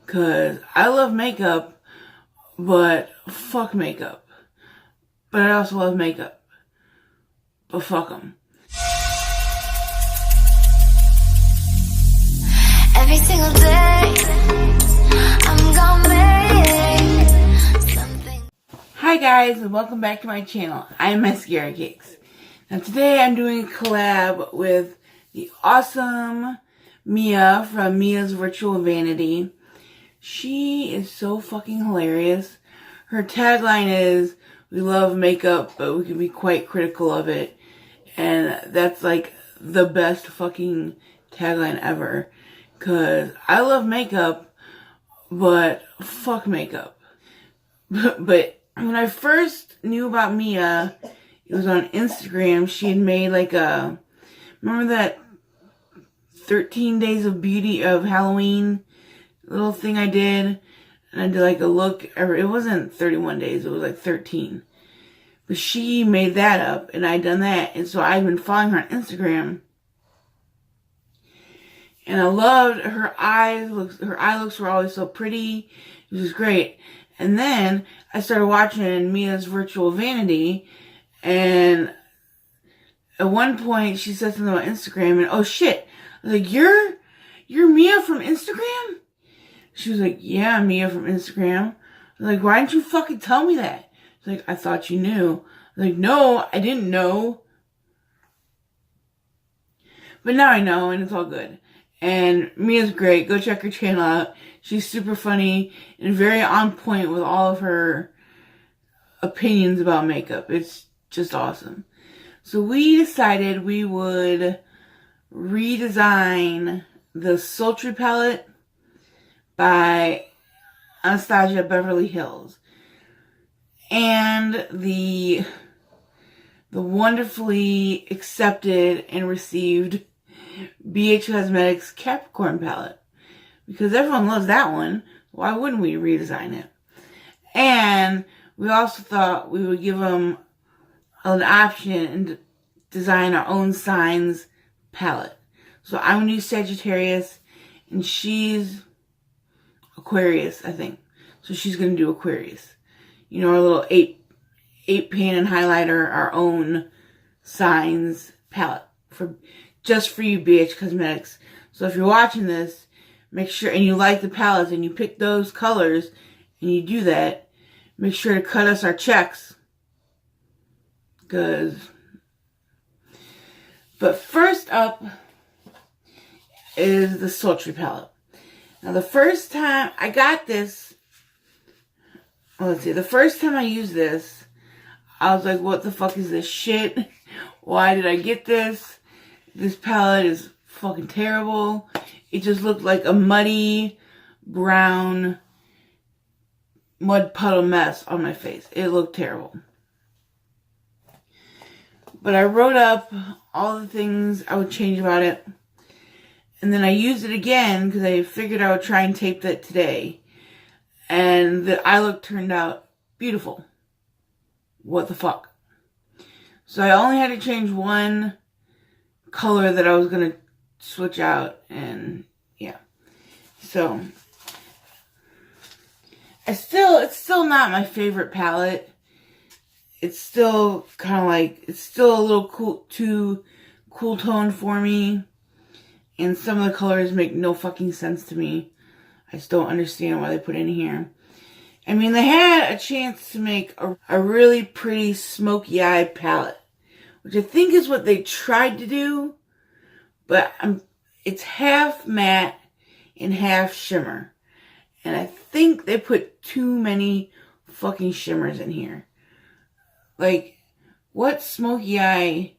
Cause I love makeup, but fuck makeup. But I also love makeup, but fuck them. Every single day, I'm gonna make something. Hi guys, and welcome back to my channel. I'm Maskara Cakes. Now today I'm doing a collab with the awesome Mia from Mia's Virtual Vanity. She is so fucking hilarious. Her tagline is, "We love makeup, but we can be quite critical of it." And that's like the best fucking tagline ever. Cause I love makeup, but fuck makeup. But when I first knew about Mia, it was on Instagram. She had made like remember that 13 Days of Beauty of Halloween little thing I did? And I did like a look, it wasn't 31 days, it was like 13. But she made that up, and I'd done that, and so I'd been following her on Instagram. And I loved her eyes. Her eye looks were always so pretty. It was great. And then I started watching Mia's Virtual Vanity, and at one point she said something about Instagram, and oh shit, I was like, you're Mia from Instagram? She was like, yeah, Mia from Instagram. I was like, why didn't you fucking tell me that? She's like, I thought you knew. I was like, no, I didn't know. But now I know, and it's all good. And Mia's great. Go check her channel out. She's super funny and very on point with all of her opinions about makeup. It's just awesome. So we decided we would redesign the Sultry palette by Anastasia Beverly Hills. And the wonderfully accepted and received BH Cosmetics Capricorn palette. Because everyone loves that one. Why wouldn't we redesign it? And we also thought we would give them an option and design our own signs palette. So I'm going to use Sagittarius, and she's Aquarius, I think. So she's going to do Aquarius. You know, our little 8 pan and highlighter, our own signs palette just for you, BH Cosmetics. So if you're watching this, make sure, and you like the palettes and you pick those colors and you do that, make sure to cut us our checks. But first up is the Sultry palette. Now the first time I got this, the first time I used this, I was like, what the fuck is this shit? Why did I get this? This palette is fucking terrible. It just looked like a muddy, brown, mud puddle mess on my face. It looked terrible. But I wrote up all the things I would change about it. And then I used it again because I figured I would try and tape that today. And the eye look turned out beautiful. What the fuck? So I only had to change one color that I was going to switch out, and yeah. So it's still not my favorite palette. It's still kind of like, it's still a little too cool tone for me. And some of the colors make no fucking sense to me. I just don't understand why they put in here. I mean, they had a chance to make a really pretty smoky eye palette, which I think is what they tried to do. But it's half matte and half shimmer. And I think they put too many fucking shimmers in here. Like, what smoky eye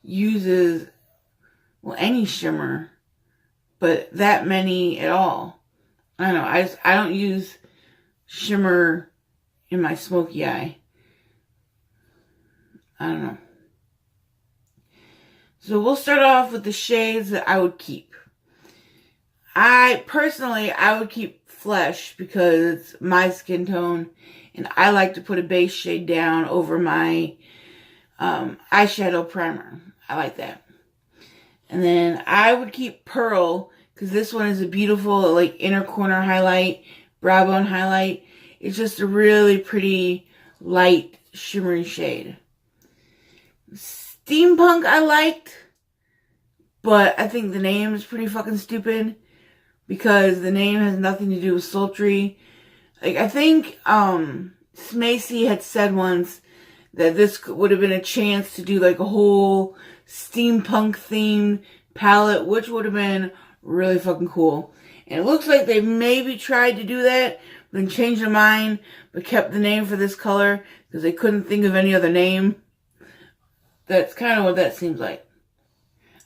uses, well, any shimmer, but that many at all? I don't know. I don't use shimmer in my smoky eye. I don't know. So we'll start off with the shades that I would keep. I would keep Flesh because it's my skin tone, and I like to put a base shade down over my eyeshadow primer. I like that. And then I would keep Pearl because this one is a beautiful like inner corner highlight, brow bone highlight. It's just a really pretty light shimmery shade. Steampunk I liked, but I think the name is pretty fucking stupid because the name has nothing to do with sultry. Like, I think Smacy had said once that this would have been a chance to do like a whole steampunk themed palette, which would have been really fucking cool. And it looks like they maybe tried to do that, but then changed their mind, but kept the name for this color because they couldn't think of any other name. That's kind of what that seems like.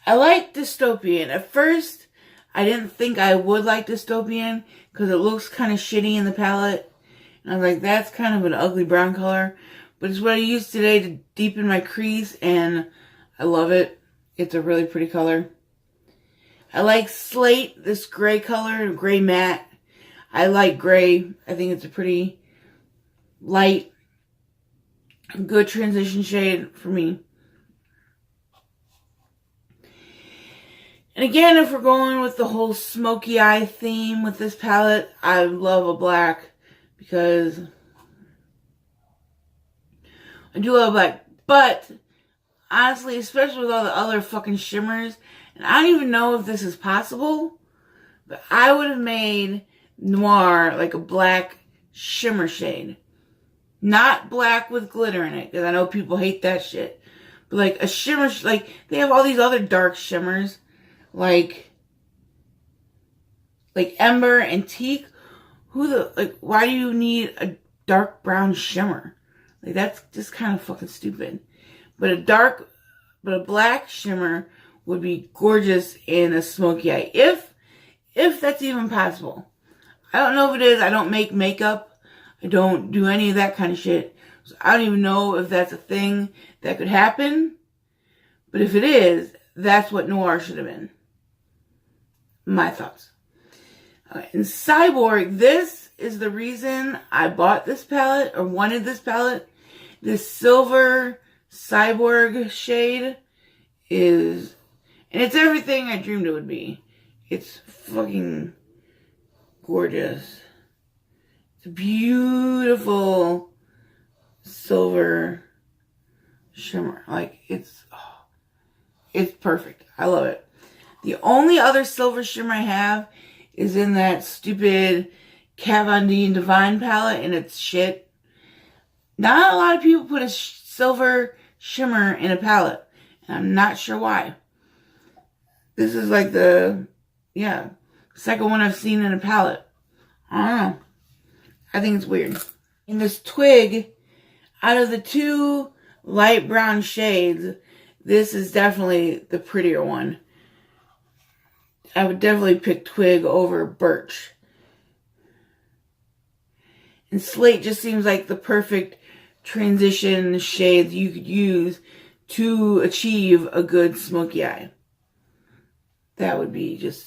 I like Dystopian. At first, I didn't think I would like Dystopian because it looks kind of shitty in the palette. And I was like, that's kind of an ugly brown color. But it's what I used today to deepen my crease, and I love it. It's a really pretty color. I like Slate, this gray color, gray matte. I like gray. I think it's a pretty light, good transition shade for me. And again, if we're going with the whole smoky eye theme with this palette, I love a black because I do love black. But honestly, especially with all the other fucking shimmers, and I don't even know if this is possible, but I would have made Noir like a black shimmer shade. Not black with glitter in it, because I know people hate that shit. But like a shimmer, like they have all these other dark shimmers. Like Ember and Teak. Why do you need a dark brown shimmer? Like, that's just kind of fucking stupid. But a black shimmer would be gorgeous in a smoky eye. If that's even possible. I don't know if it is. I don't make makeup. I don't do any of that kind of shit. So I don't even know if that's a thing that could happen. But if it is, that's what Noir should have been. My thoughts. Okay, and Cyborg, this is the reason I bought this palette or wanted this palette. This silver Cyborg shade is, and it's everything I dreamed it would be. It's fucking gorgeous. It's a beautiful silver shimmer. Like, it's perfect. I love it. The only other silver shimmer I have is in that stupid Kat Von D and Divine palette, and it's shit. Not a lot of people put a silver shimmer in a palette, and I'm not sure why. This is like the second one I've seen in a palette. I don't know. I think it's weird. In this Twig, out of the two light brown shades, this is definitely the prettier one. I would definitely pick Twig over Birch. And Slate just seems like the perfect transition shade you could use to achieve a good smoky eye. That would be just,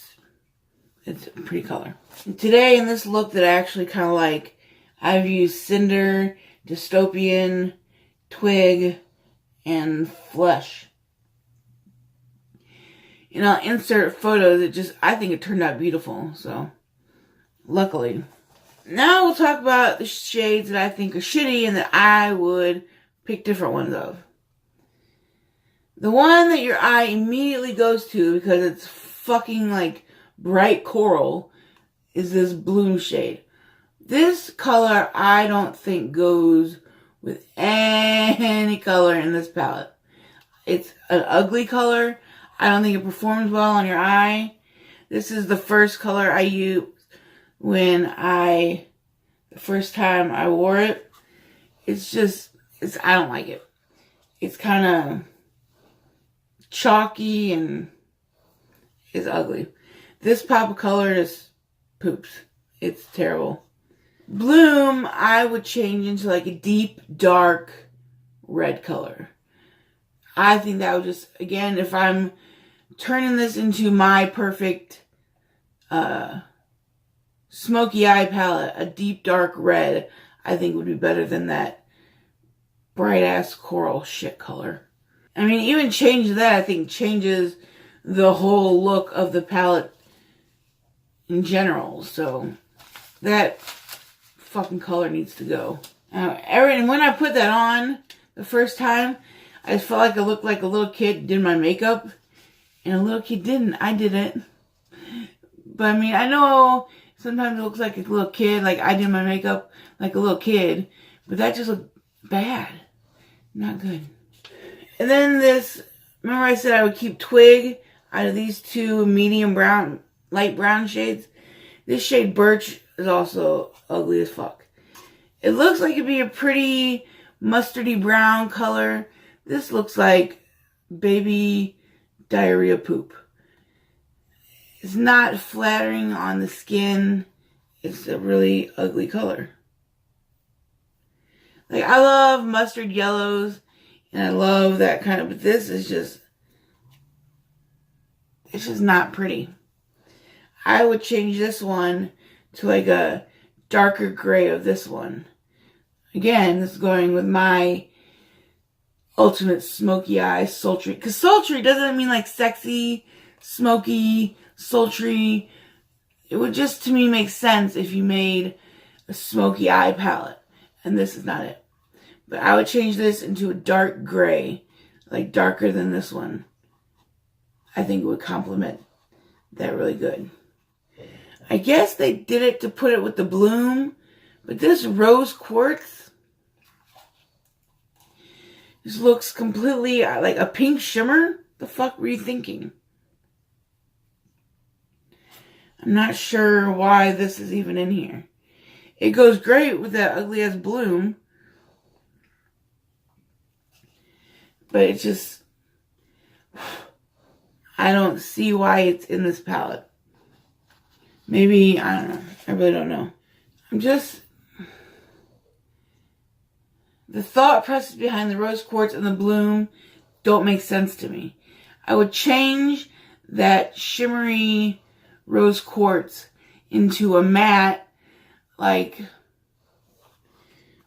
it's a pretty color. And today in this look that I actually kind of like, I've used Cinder, Dystopian, Twig, and Flesh. And I'll insert photos. I think it turned out beautiful. So, luckily. Now we'll talk about the shades that I think are shitty and that I would pick different ones of. The one that your eye immediately goes to because it's fucking like bright coral is this Bloom shade. This color I don't think goes with any color in this palette. It's an ugly color. I don't think it performs well on your eye. This is the first color I used the first time I wore it. I don't like it. It's kind of chalky and it's ugly. This pop of color just poops. It's terrible. Bloom, I would change into like a deep, dark red color. I think that would just, again, if I'm turning this into my perfect smoky eye palette, a deep dark red, I think would be better than that bright ass coral shit color. I mean, even change that, I think changes the whole look of the palette in general. So that fucking color needs to go. And when I put that on the first time, I just felt like I looked like a little kid did my makeup. And a little kid didn't. I did it. But I mean, I know sometimes it looks like a little kid, like I did my makeup like a little kid. But that just looked bad. Not good. And then this, remember I said I would keep Twig out of these two medium brown, light brown shades? This shade Birch is also ugly as fuck. It looks like it'd be a pretty mustardy brown color. This looks like baby diarrhea poop. It's not flattering on the skin. It's a really ugly color. Like, I love mustard yellows, and I love that kind of, but this is just, it's just not pretty. I would change this one to like a darker gray of this one. Again, this is going with my ultimate smoky eye sultry. Because sultry doesn't mean like sexy, smoky, sultry. It would just, to me, make sense if you made a smoky eye palette. And this is not it. But I would change this into a dark gray. Like darker than this one. I think it would complement that really good. I guess they did it to put it with the bloom. But this rose quartz, this looks completely like a pink shimmer. The fuck were you thinking? I'm not sure why this is even in here. It goes great with that ugly ass bloom. But it's just, I don't see why it's in this palette. Maybe, I don't know. I really don't know. I'm just, the thought process behind the rose quartz and the bloom don't make sense to me. I would change that shimmery rose quartz into a matte, like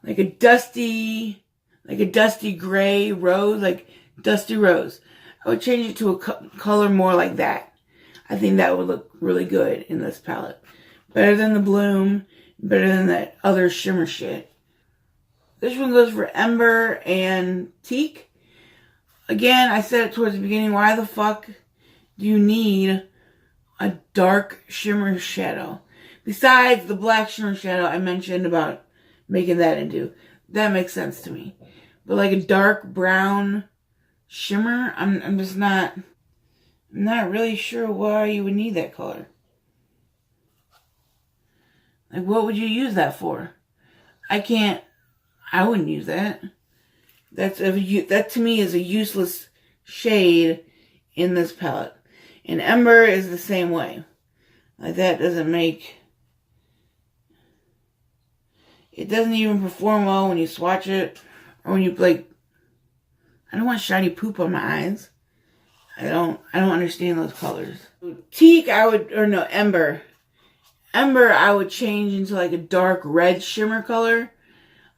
a dusty gray rose, like dusty rose. I would change it to a color more like that. I think that would look really good in this palette. Better than the bloom, better than that other shimmer shit. This one goes for Ember and Teak. Again, I said it towards the beginning, why the fuck do you need a dark shimmer shadow? Besides the black shimmer shadow I mentioned about making that into. That makes sense to me. But like a dark brown shimmer, I'm just not, I'm not really sure why you would need that color. Like, what would you use that for? I wouldn't use that. That to me is a useless shade in this palette. And Ember is the same way. Like, that doesn't make, it doesn't even perform well when you swatch it. Or when you, like, I don't want shiny poop on my eyes. I don't understand those colors. Teak, Ember. Ember, I would change into like a dark red shimmer color.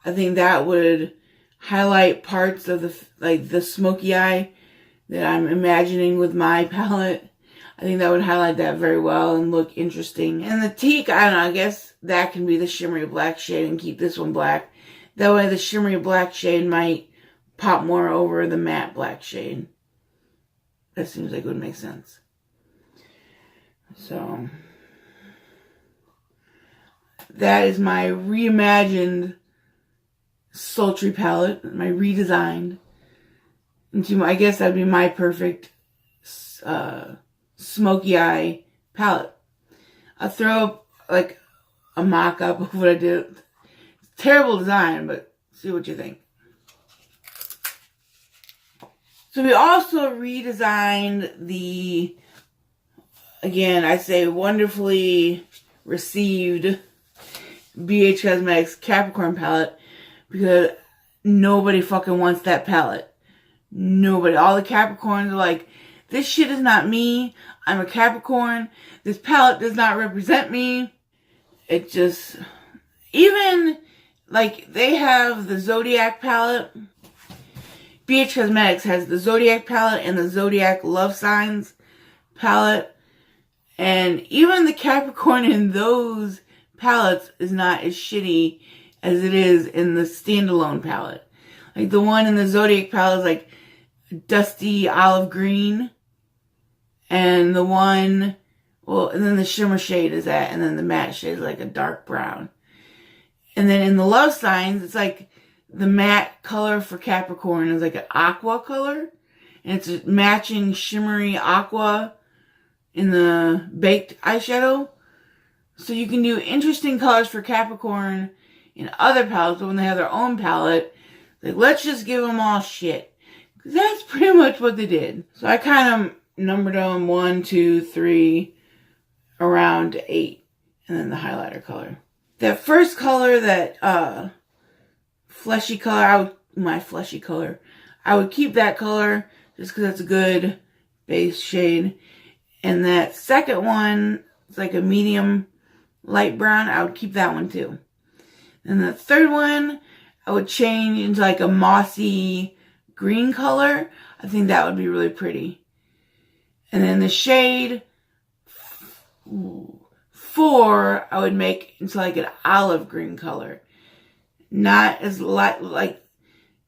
I think that would highlight parts of the smoky eye that I'm imagining with my palette. I think that would highlight that very well and look interesting. And the Teak, I don't know, I guess that can be the shimmery black shade and keep this one black. That way the shimmery black shade might pop more over the matte black shade. That seems like it would make sense. So, that is my reimagined sultry palette, my redesigned into my, I guess that'd be my perfect smoky eye palette. I'll throw up like a mock-up of what I did. Terrible design, but see what you think. So we also redesigned the, again, I say wonderfully received BH Cosmetics Capricorn palette because nobody fucking wants that palette. Nobody. All the Capricorns are like, this shit is not me. I'm a Capricorn. This palette does not represent me. It just, even, like, they have the Zodiac palette. BH Cosmetics has the Zodiac palette and the Zodiac Love Signs palette. And even the Capricorn in those palettes is not as shitty as it is in the standalone palette. Like the one in the Zodiac palette is like dusty olive green. And the one, well, and then the shimmer shade is that, and then the matte shade is like a dark brown. And then in the love signs, it's like the matte color for Capricorn is like an aqua color. And it's a matching shimmery aqua in the baked eyeshadow. So you can do interesting colors for Capricorn in other palettes, but when they have their own palette, like, let's just give them all shit. Because that's pretty much what they did. So I kind of numbered them 1, 2, 3, around 8. And then the highlighter color. That first color, that fleshy color, my fleshy color, I would keep that color just because that's a good base shade. And that second one, it's like a medium light brown, I would keep that one too. And the third one, I would change into like a mossy green color. I think that would be really pretty. And then the shade 4, I would make into like an olive green color. Not as light, like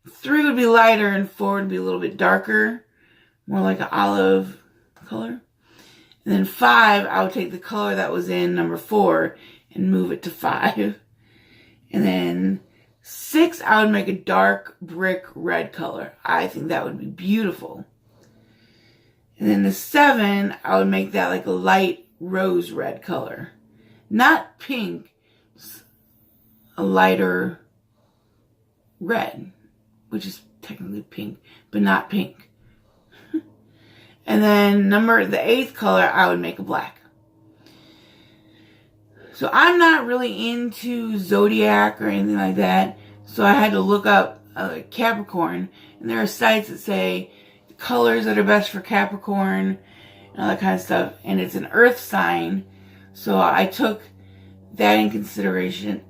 3 would be lighter and 4 would be a little bit darker. More like an olive color. And then 5, I would take the color that was in number 4 and move it to 5. And then 6, I would make a dark brick red color. I think that would be beautiful. And then the 7, I would make that like a light rose red color. Not pink, a lighter red, which is technically pink, but not pink. And then the 8th color, I would make a black. So I'm not really into Zodiac or anything like that. So I had to look up Capricorn. And there are sites that say the colors that are best for Capricorn and all that kind of stuff. And it's an earth sign. So I took that in consideration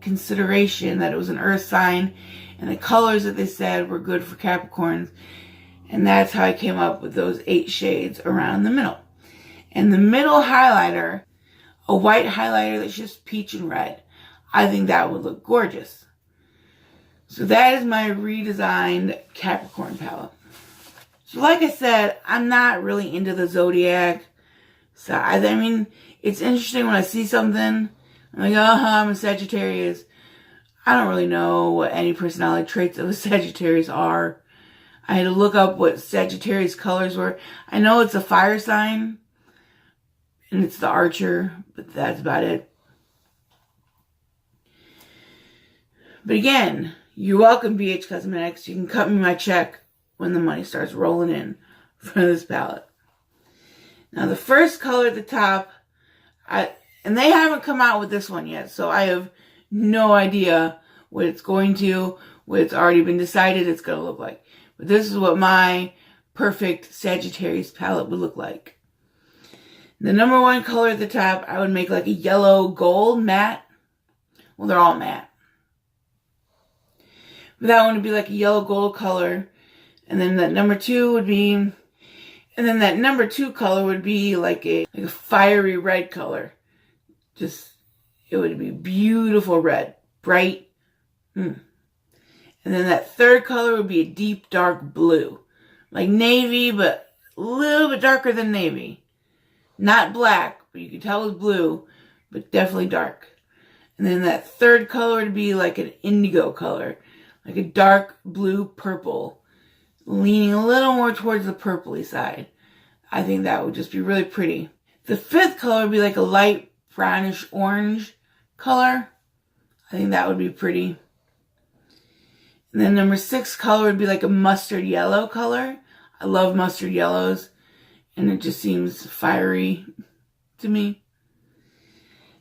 that it was an earth sign. And the colors that they said were good for Capricorns. And that's how I came up with those 8 shades around the middle. And the middle highlighter, a white highlighter that's just peach and red. I think that would look gorgeous. So that is my redesigned Capricorn palette. So like I said, I'm not really into the Zodiac side. I mean, it's interesting when I see something, I'm like, I'm a Sagittarius. I don't really know what any personality traits of a Sagittarius are. I had to look up what Sagittarius colors were. I know it's a fire sign. And it's the Archer. But that's about it. But again, you're welcome, BH Cosmetics. You can cut me my check when the money starts rolling in for this palette. Now the first color at the top, and they haven't come out with this one yet. So I have no idea what it's going to, what it's already been decided it's going to look like. But this is what my perfect Sagittarius palette would look like. The number 1 color at the top, I would make like a yellow gold matte. Well, they're all matte. But that one would be like a yellow gold color. And then that number 2 would be, and then that number 2 color would be like a fiery red color. Just, it would be beautiful red. Bright. And then that 3rd color would be a deep dark blue. Like navy, but a little bit darker than navy. Not black, but you can tell it's blue, but definitely dark. And then that 3rd color would be like an indigo color. Like a dark blue purple. Leaning a little more towards the purpley side. I think that would just be really pretty. The 5th color would be like a light brownish orange color. I think that would be pretty. And then number 6 color would be like a mustard yellow color. I love mustard yellows. And it just seems fiery to me.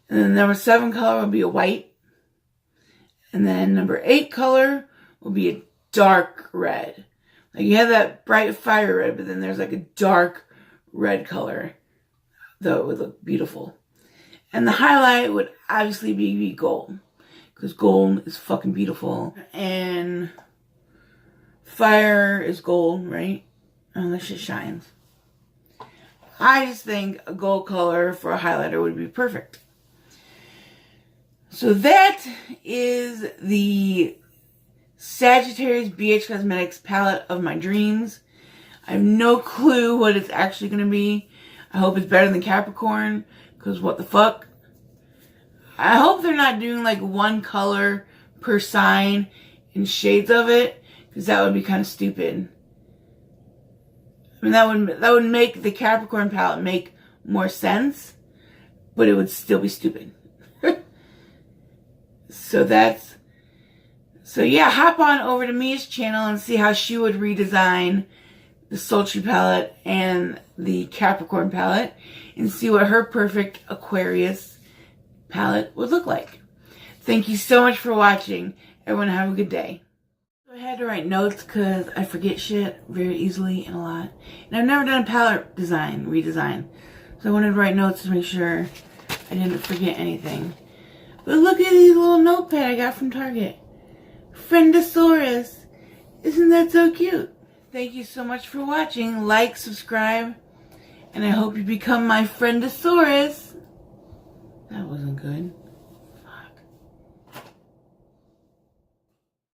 And then number 7 color would be a white. And then number 8 color will be a dark red. Like you have that bright fire red, but then there's like a dark red color. Though it would look beautiful. And the highlight would obviously be gold. Because gold is fucking beautiful. And fire is gold, right? And that shit shines. I just think a gold color for a highlighter would be perfect. So that is the Sagittarius BH Cosmetics palette of my dreams. I have no clue what it's actually going to be. I hope it's better than Capricorn, because what the fuck? I hope they're not doing like one color per sign in shades of it, because that would be kind of stupid. I mean, that would make the Capricorn palette make more sense, but it would still be stupid. So yeah, hop on over to Mia's channel and see how she would redesign the Sultry palette and the Capricorn palette, and see what her perfect Aquarius palette would look like. Thank you so much for watching. Everyone have a good day. I had to write notes because I forget shit very easily and a lot. And I've never done a palette redesign. So I wanted to write notes to make sure I didn't forget anything. But look at these little notepad I got from Target. Friendosaurus. Isn't that so cute? Thank you so much for watching. Like, subscribe, and I hope you become my Friendosaurus. That wasn't good.